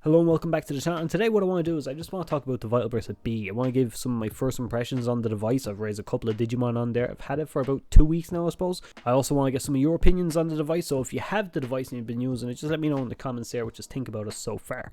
Hello and welcome back to the channel, and today what I want to do is I just want to talk about the Vital Bracelet B. I want to give some of my first impressions on the device. I've raised a couple of Digimon on there. I've had it for about 2 weeks now, I suppose. I also want to get some of your opinions on the device, so if you have the device and you've been using it, just let me know in the comments there what you think about it so far.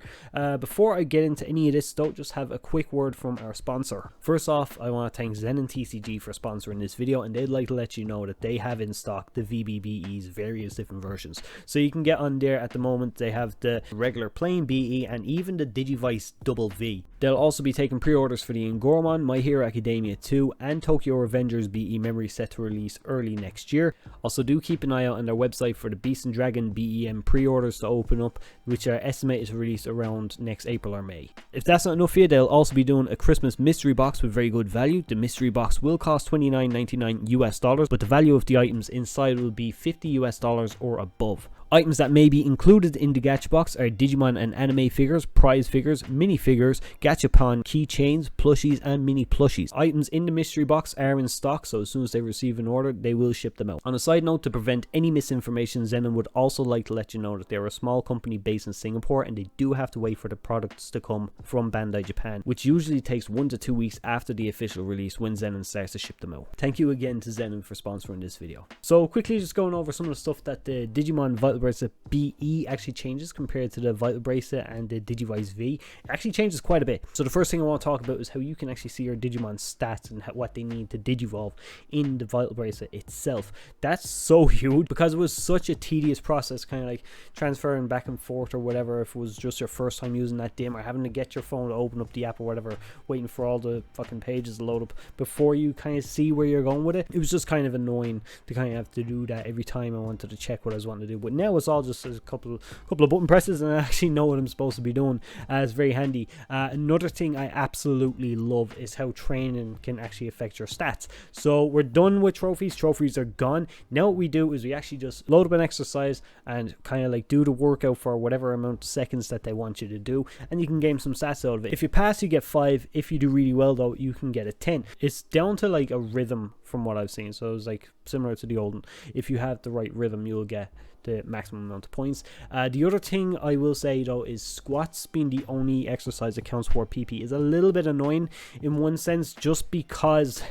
Before I get into any of this though, just have a quick word from our sponsor. First off, I want to thank Zen and TCG for sponsoring this video, and they'd like to let you know that they have in stock the VBBE's various different versions. So you can get on there at the moment. They have the regular plain BE and even the Digivice Double V. They'll also be taking pre-orders for the Ganmamon, My Hero Academia 2 and Tokyo Revengers BE memory set to release early next year. Also do keep an eye out on their website for the Beast and Dragon BEM pre-orders to open up, which are estimated to release around next April or May. If that's not enough for you, they'll also be doing a Christmas mystery box with very good value. The mystery box will cost $29.99 US dollars, but the value of the items inside will be $50 US dollars or above. Items that may be included in the gacha box are Digimon and anime figures, prize figures, mini figures, gachapon keychains, plushies and mini plushies. Items in the mystery box are in stock, so as soon as they receive an order, they will ship them out. On a side note, to prevent any misinformation, Zenon would also like to let you know that they're a small company based in Singapore and they do have to wait for the products to come from Bandai Japan, which usually takes 1 to 2 weeks after the official release when Zenon starts to ship them out. Thank you again to Zenon for sponsoring this video. So quickly just going over some of the stuff that the Digimon Vital Bracelet BE actually changes compared to the Vital Bracelet and the Digivice V. It actually changes quite a bit. So the first thing I want to talk about is how you can actually see your Digimon stats and what they need to digivolve in the Vital Bracelet itself. That's so huge because it was such a tedious process, kind of like transferring back and forth or whatever, if it was just your first time using that dim, or having to get your phone to open up the app or whatever, waiting for all the fucking pages to load up before you kind of see where you're going with it. It was just kind of annoying to kind of have to do that every time I wanted to check what I was wanting to do, but now it's all just a couple of button presses and I actually know what I'm supposed to be doing. It's very handy. Another thing I absolutely love is how training can actually affect your stats. So we're done with trophies. Trophies are gone. Now what we do is we actually just load up an exercise and kind of like do the workout for whatever amount of seconds that they want you to do, and you can gain some stats out of it. If you pass, you get 5. If you do really well though, you can get a 10. It's down to like a rhythm from what I've seen, so it's like similar to the old one. If you have the right rhythm, you'll get the maximum amount of points. The other thing I will say though is squats being the only exercise that counts for PP is a little bit annoying in one sense, just because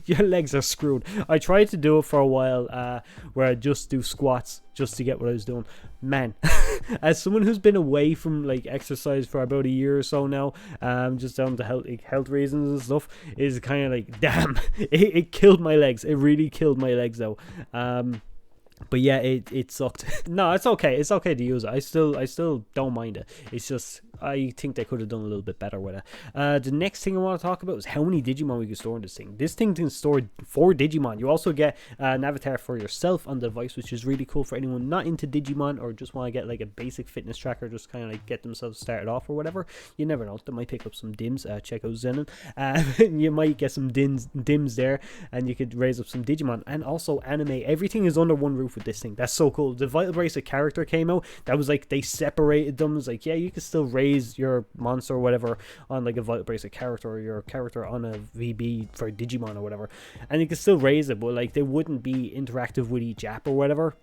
your legs are screwed. I tried to do it for a while where I just do squats just to get what I was doing. Man, as someone who's been away from like exercise for about a year or so now, just down to health reasons and stuff, is kind of like, damn, it killed my legs. It really killed my legs though. But yeah, it sucked. No, it's okay. It's okay to use it. I still don't mind it. It's just I think they could have done a little bit better with it. The next thing I want to talk about is how many Digimon we can store in this thing. This thing can store 4 Digimon. You also get an avatar for yourself on the device, which is really cool for anyone not into Digimon or just want to get like a basic fitness tracker, just kind of like get themselves started off or whatever. You never know. They might pick up some dims. Check out Zenon. You might get some dims there, and you could raise up some Digimon. And also anime. Everything is under one roof with this thing. That's so cool. The Vital Bracelet character came out. That was like they separated them. It's like, yeah, you can still raise your monster or whatever on like a Vital Bracelet character, or your character on a VB for Digimon or whatever, and you can still raise it, but like they wouldn't be interactive with each app or whatever.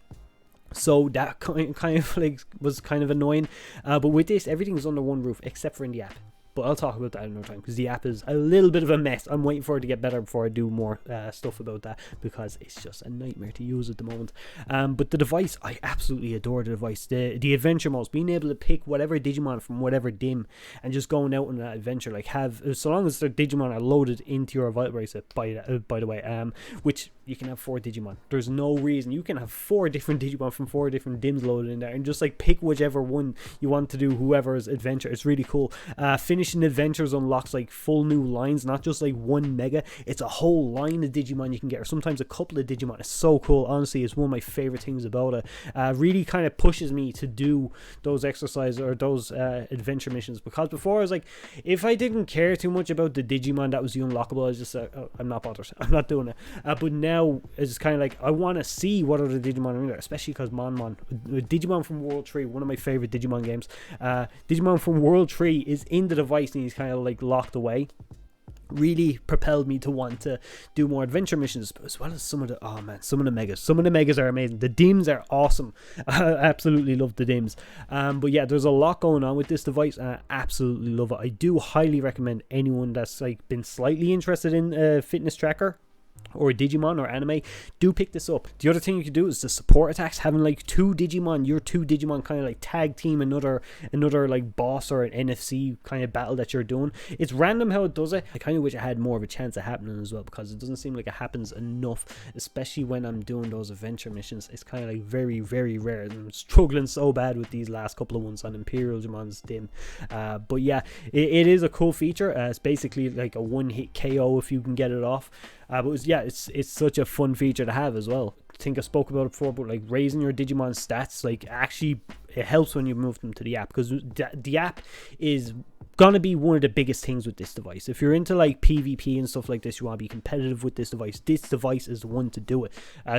So that kind of like was kind of annoying. But with this, everything is under one roof except for in the app. But I'll talk about that another time because the app is a little bit of a mess. I'm waiting for it to get better before I do more stuff about that, because it's just a nightmare to use at the moment. But the device, I absolutely adore the device. The adventure modes, being able to pick whatever Digimon from whatever dim and just going out on that adventure, like so long as their Digimon are loaded into your Vital Bracelet, by the way, which you can have 4 Digimon. There's no reason you can have 4 different Digimon from 4 different dims loaded in there, and just like pick whichever one you want to do, whoever's adventure. It's really cool. Finishing adventures unlocks like full new lines, not just like one mega. It's a whole line of Digimon you can get, or sometimes a couple of Digimon. It's so cool. Honestly, it's one of my favorite things about it. Really kind of pushes me to do those exercises or those adventure missions, because before I was like, if I didn't care too much about the Digimon that was the unlockable, I was just oh, I'm not bothered. I'm not doing it. But now it's kind of like I want to see what other Digimon are in there, especially because Digimon from World 3, one of my favorite Digimon games. Digimon from World 3 is in the device and he's kind of like locked away. really propelled me to want to do more adventure missions, as well as some of the, oh man, some of the megas are amazing. The DIMs are awesome. I absolutely love the DIMs. But yeah, there's a lot going on with this device, and I absolutely love it. I do highly recommend anyone that's like been slightly interested in a fitness tracker or Digimon or anime, do pick this up. The other thing you can do is the support attacks, having like your two Digimon kind of like tag team another like boss or an NFC kind of battle that you're doing. It's random how it does it. I kind of wish I had more of a chance of happening as well, because it doesn't seem like it happens enough, especially when I'm doing those adventure missions. It's kind of like very, very rare, and I'm struggling so bad with these last couple of ones on Imperial Jamon's DIM. But yeah, it is a cool feature. It's basically like a one-hit KO if you can get it off. But it's such a fun feature to have as well. I think I spoke about it before, but like raising your Digimon stats, like actually it helps when you move them to the app, because the app is gonna be one of the biggest things with this device. If you're into like PvP and stuff like this, you want to be competitive with this device is the one to do it.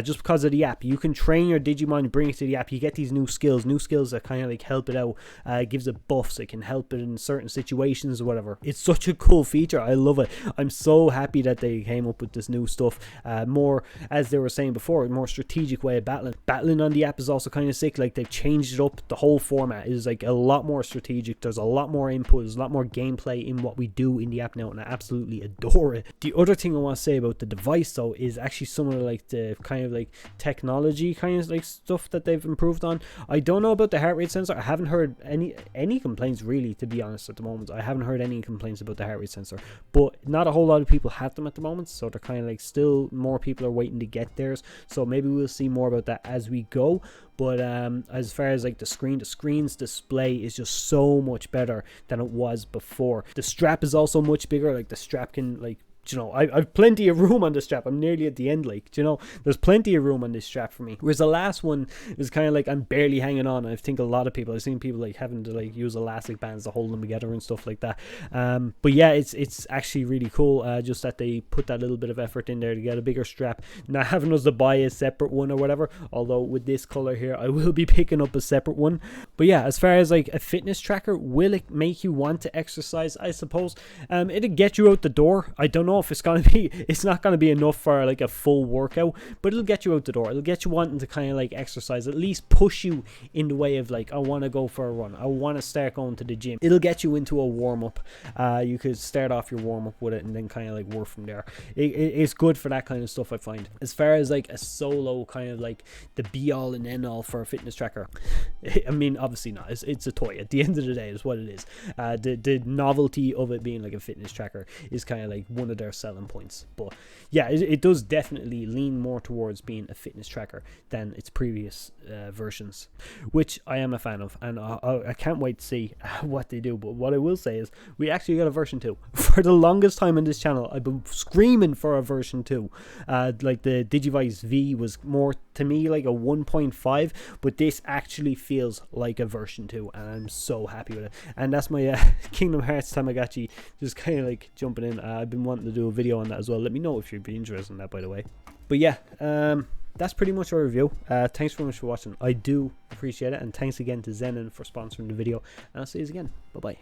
Just because of the app, you can train your Digimon, you bring it to the app, you get these new skills that kind of like help it out. It gives it buffs, it can help it in certain situations or whatever. It's such a cool feature. I love it. I'm so happy that they came up with this new stuff. More, as they were saying before, a more strategic way of battling on the app is also kind of sick. Like, they've changed it up. The whole format is like a lot more strategic. There's a lot more input, there's a lot more gameplay in what we do in the app now, and I absolutely adore it. The other thing I want to say about the device though is actually some of like the kind of like technology kind of like stuff that they've improved on. I don't know about the heart rate sensor. I haven't heard any complaints really, to be honest. At the moment I haven't heard any complaints about the heart rate sensor, but not a whole lot of people have them at the moment, so they're kind of like still more people are waiting to get theirs, so maybe we'll see more about that as we go. But as far as like the screen's display is just so much better than it was before. The strap is also much bigger. Like, the strap can, like, you know, I've plenty of room on the strap. I'm nearly at the end, like, you know, there's plenty of room on this strap for me. Whereas the last one is kind of like I'm barely hanging on. I think a lot of people, I've seen people like having to like use elastic bands to hold them together and stuff like that. But yeah, it's actually really cool. Just that they put that little bit of effort in there to get a bigger strap, not having us to buy a separate one or whatever. Although with this color here, I will be picking up a separate one. But yeah, as far as like a fitness tracker, will it make you want to exercise? I suppose it'll get you out the door. I don't know if it's not gonna be enough for like a full workout, but it'll get you out the door. It'll get you wanting to kind of like exercise, at least push you in the way of like, I want to go for a run, I want to start going to the gym. It'll get you into a warm-up. You could start off your warm-up with it and then kind of like work from there. It's good for that kind of stuff, I find. As far as like a solo kind of like the be-all and end-all for a fitness tracker, I mean, obviously not. It's a toy at the end of the day, is what it is. The novelty of it being like a fitness tracker is kind of like one of their selling points. But yeah, it does definitely lean more towards being a fitness tracker than its previous versions, which I am a fan of, and I can't wait to see what they do. But what I will say is we actually got a version 2. For the longest time on this channel, I've been screaming for a version 2. Like the Digivice V was more to me like a 1.5, but this actually feels like a version 2, and I'm so happy with it. And that's my Kingdom Hearts Tamagotchi just kind of like jumping in. I've been wanting to do a video on that as well. Let me know if you'd be interested in that, by the way. But yeah, that's pretty much our review. Thanks very much for watching. I do appreciate it, and thanks again to Zenon for sponsoring the video, and I'll see you again. Bye bye.